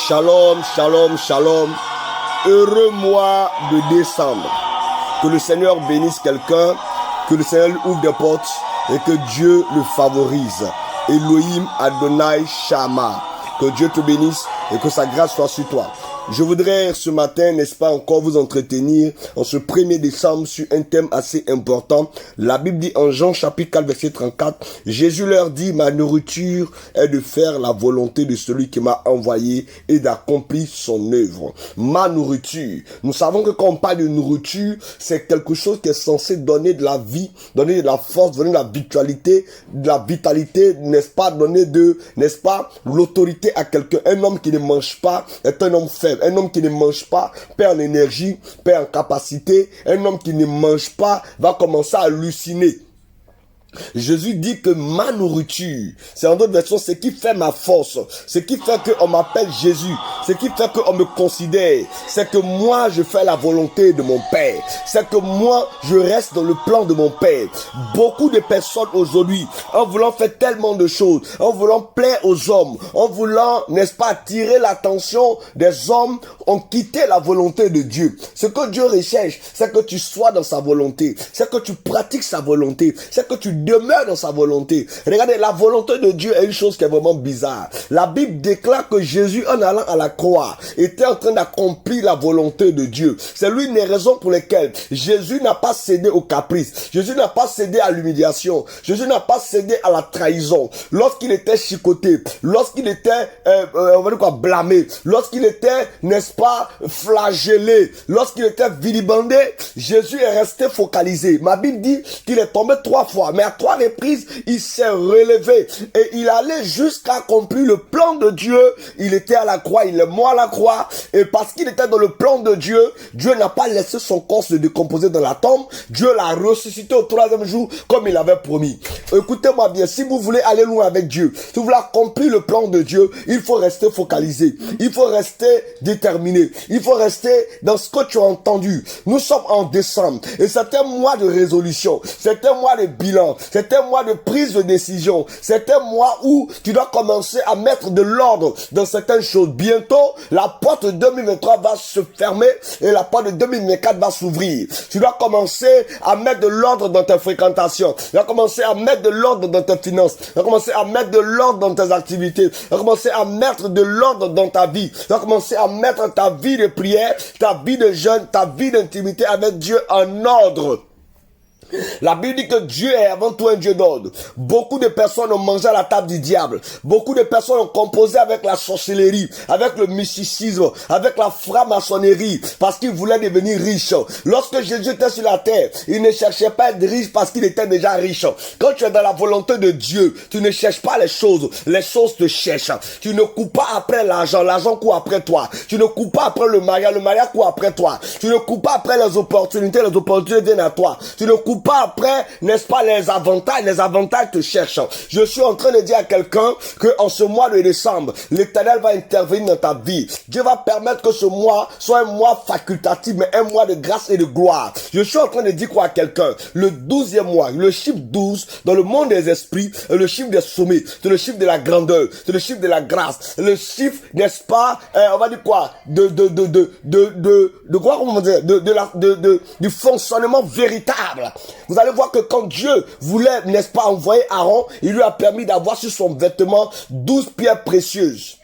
Shalom, shalom, shalom. Heureux mois de décembre. Que le Seigneur bénisse quelqu'un, que le Seigneur lui ouvre des portes et que Dieu le favorise. Elohim Adonai Shama. Que Dieu te bénisse et que sa grâce soit sur toi. Je voudrais ce matin, n'est-ce pas, encore vous entretenir en ce 1er décembre sur un thème assez important. La Bible dit en Jean chapitre 4 verset 34, Jésus leur dit, ma nourriture est de faire la volonté de celui qui m'a envoyé et d'accomplir son œuvre. Ma nourriture. Nous savons que quand on parle de nourriture, c'est quelque chose qui est censé donner de la vie, donner de la force, donner de la vitalité, n'est-ce pas, donner n'est-ce pas, l'autorité à quelqu'un. Un homme qui ne mange pas est un homme faible. Un homme qui ne mange pas perd en énergie, perd en capacité. Un homme qui ne mange pas va commencer à halluciner. Jésus dit que ma nourriture, c'est en d'autres versions, ce qui fait ma force, ce qui fait qu'on m'appelle Jésus, ce qui fait qu'on me considère, c'est que moi je fais la volonté de mon Père, c'est que moi je reste dans le plan de mon Père. Beaucoup de personnes aujourd'hui, en voulant faire tellement de choses, en voulant plaire aux hommes, en voulant, n'est-ce pas, attirer l'attention des hommes, ont quitté la volonté de Dieu. Ce que Dieu recherche, c'est que tu sois dans sa volonté, c'est que tu pratiques sa volonté, c'est que tu demeure dans sa volonté. Regardez, la volonté de Dieu est une chose qui est vraiment bizarre. La Bible déclare que Jésus, en allant à la croix, était en train d'accomplir la volonté de Dieu. C'est l'une des raisons pour lesquelles Jésus n'a pas cédé au caprice. Jésus n'a pas cédé à l'humiliation. Jésus n'a pas cédé à la trahison. Lorsqu'il était chicoté, lorsqu'il était, on va dire quoi, blâmé, lorsqu'il était, n'est-ce pas, flagellé, lorsqu'il était vilipendé, Jésus est resté focalisé. Ma Bible dit qu'il est tombé 3 fois, mais à 3 reprises, il s'est relevé et il allait jusqu'à accomplir le plan de Dieu. Il était à la croix, il est mort à la croix, et parce qu'il était dans le plan de Dieu, Dieu n'a pas laissé son corps se décomposer dans la tombe. Dieu l'a ressuscité au 3e jour comme il avait promis. Écoutez-moi bien, si vous voulez aller loin avec Dieu, si vous voulez accomplir le plan de Dieu, il faut rester focalisé, il faut rester déterminé, il faut rester dans ce que tu as entendu. Nous sommes en décembre et c'est un mois de résolution, c'est un mois de bilan, c'est un mois de prise de décision, c'est un mois où tu dois commencer à mettre de l'ordre dans certaines choses. Bientôt, la porte de 2023 va se fermer et la porte de 2024 va s'ouvrir. Tu dois commencer à mettre de l'ordre dans tes fréquentations, tu dois commencer à mettre de l'ordre dans tes finances, tu dois commencer à mettre de l'ordre dans tes activités, tu dois commencer à mettre de l'ordre dans ta vie, tu dois commencer à mettre ta vie de prière, ta vie de jeûne, ta vie d'intimité avec Dieu en ordre. La Bible dit que Dieu est avant tout un Dieu d'ordre. Beaucoup de personnes ont mangé à la table du diable. Beaucoup de personnes ont composé avec la sorcellerie, avec le mysticisme, avec la franc-maçonnerie, parce qu'ils voulaient devenir riches. Lorsque Jésus était sur la terre, il ne cherchait pas à être riche parce qu'il était déjà riche. Quand tu es dans la volonté de Dieu, tu ne cherches pas les choses te cherchent. Tu ne cours pas après l'argent court après toi. Tu ne cours pas après le mariage court après toi. Tu ne cours pas après les opportunités viennent à toi. Tu ne cours pas après, n'est-ce pas, les avantages te cherchent. Je suis en train de dire à quelqu'un que en ce mois de décembre, l'Éternel va intervenir dans ta vie. Dieu va permettre que ce mois soit un mois facultatif, mais un mois de grâce et de gloire. Je suis en train de dire quoi à quelqu'un? Le 12e mois, le chiffre 12, dans le monde des esprits, est le chiffre des sommets, c'est le chiffre de la grandeur, c'est le chiffre de la grâce, le chiffre, n'est-ce pas, on va dire quoi, quoi, comment on va dire, du fonctionnement véritable. Vous allez voir que quand Dieu voulait, n'est-ce pas, envoyer Aaron, il lui a permis d'avoir sur son vêtement 12 pierres précieuses.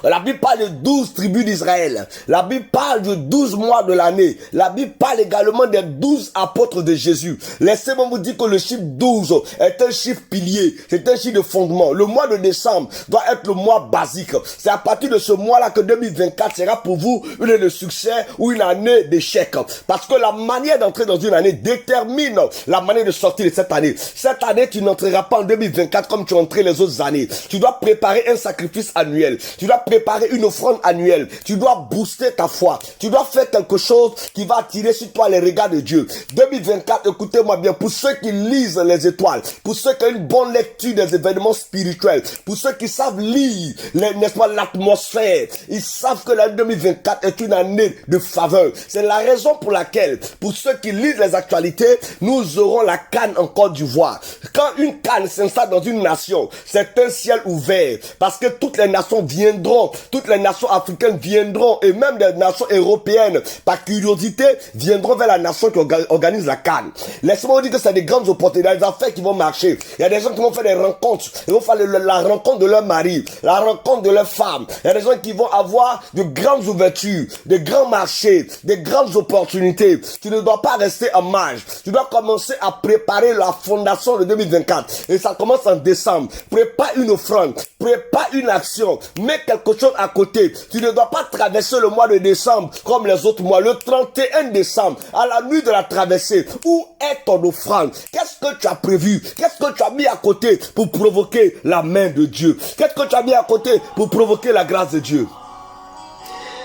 La Bible parle de 12 tribus d'Israël. La Bible parle de 12 mois de l'année. La Bible parle également des 12 apôtres de Jésus. Laissez-moi vous dire que le chiffre 12 est un chiffre pilier. C'est un chiffre de fondement. Le mois de décembre doit être le mois basique. C'est à partir de ce mois-là que 2024 sera pour vous une année de succès ou une année d'échec. Parce que la manière d'entrer dans une année détermine la manière de sortir de cette année. Cette année, tu n'entreras pas en 2024 comme tu es entré les autres années. Tu dois préparer un sacrifice annuel. Tu dois préparer une offrande annuelle. Tu dois booster ta foi. Tu dois faire quelque chose qui va attirer sur toi les regards de Dieu. 2024, écoutez-moi bien, pour ceux qui lisent les étoiles, pour ceux qui ont une bonne lecture des événements spirituels, pour ceux qui savent lire, n'est-ce pas, l'atmosphère, ils savent que l'année 2024 est une année de faveur. C'est la raison pour laquelle, pour ceux qui lisent les actualités, nous aurons la CAN en Côte d'Ivoire. Quand une CAN s'installe dans une nation, c'est un ciel ouvert, parce que toutes les nations viennent viendront, toutes les nations africaines viendront, et même les nations européennes, par curiosité, viendront vers la nation qui organise la CAN. Laissez-moi vous dire que c'est des grandes opportunités, des affaires qui vont marcher. Il y a des gens qui vont faire des rencontres, ils vont faire la rencontre de leur mari, la rencontre de leur femme. Il y a des gens qui vont avoir de grandes ouvertures, de grands marchés, de grandes opportunités. Tu ne dois pas rester en marge. Tu dois commencer à préparer la fondation de 2024. Et ça commence en décembre. Prépare une offrande, prépare une action, mets quelque chose à côté. Tu ne dois pas traverser le mois de décembre comme les autres mois. Le 31 décembre, à la nuit de la traversée, où est ton offrande? Qu'est-ce que tu as prévu? Qu'est-ce que tu as mis à côté pour provoquer la main de Dieu? Qu'est-ce que tu as mis à côté pour provoquer la grâce de Dieu?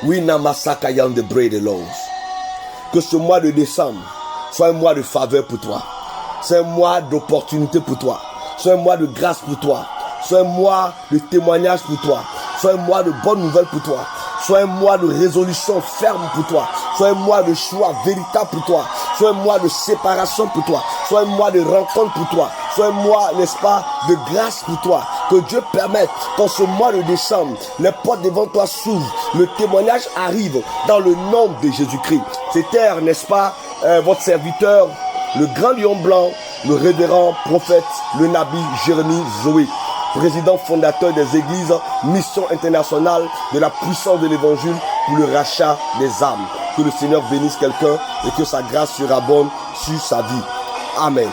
Oui, Namasaka Yam de Bray de Lons. Que ce mois de décembre soit un mois de faveur pour toi. C'est un mois d'opportunité pour toi. C'est un mois de grâce pour toi. C'est un mois de témoignage pour toi. C'est un mois de bonnes nouvelles pour toi. Soit un mois de résolution ferme pour toi. Soit un mois de choix véritable pour toi. Soit un mois de séparation pour toi. Soit un mois de rencontre pour toi. Soit un mois, n'est-ce pas, de grâce pour toi. Que Dieu permette qu'en ce mois de décembre, les portes devant toi s'ouvrent. Le témoignage arrive dans le nom de Jésus-Christ. C'était, n'est-ce pas, votre serviteur, le grand lion blanc, le révérend prophète, le Nabi Jérémie Zoé, président fondateur des églises Mission Internationale de la puissance de l'évangile pour le rachat des âmes. Que le Seigneur bénisse quelqu'un et que sa grâce surabonde sur sa vie. Amen.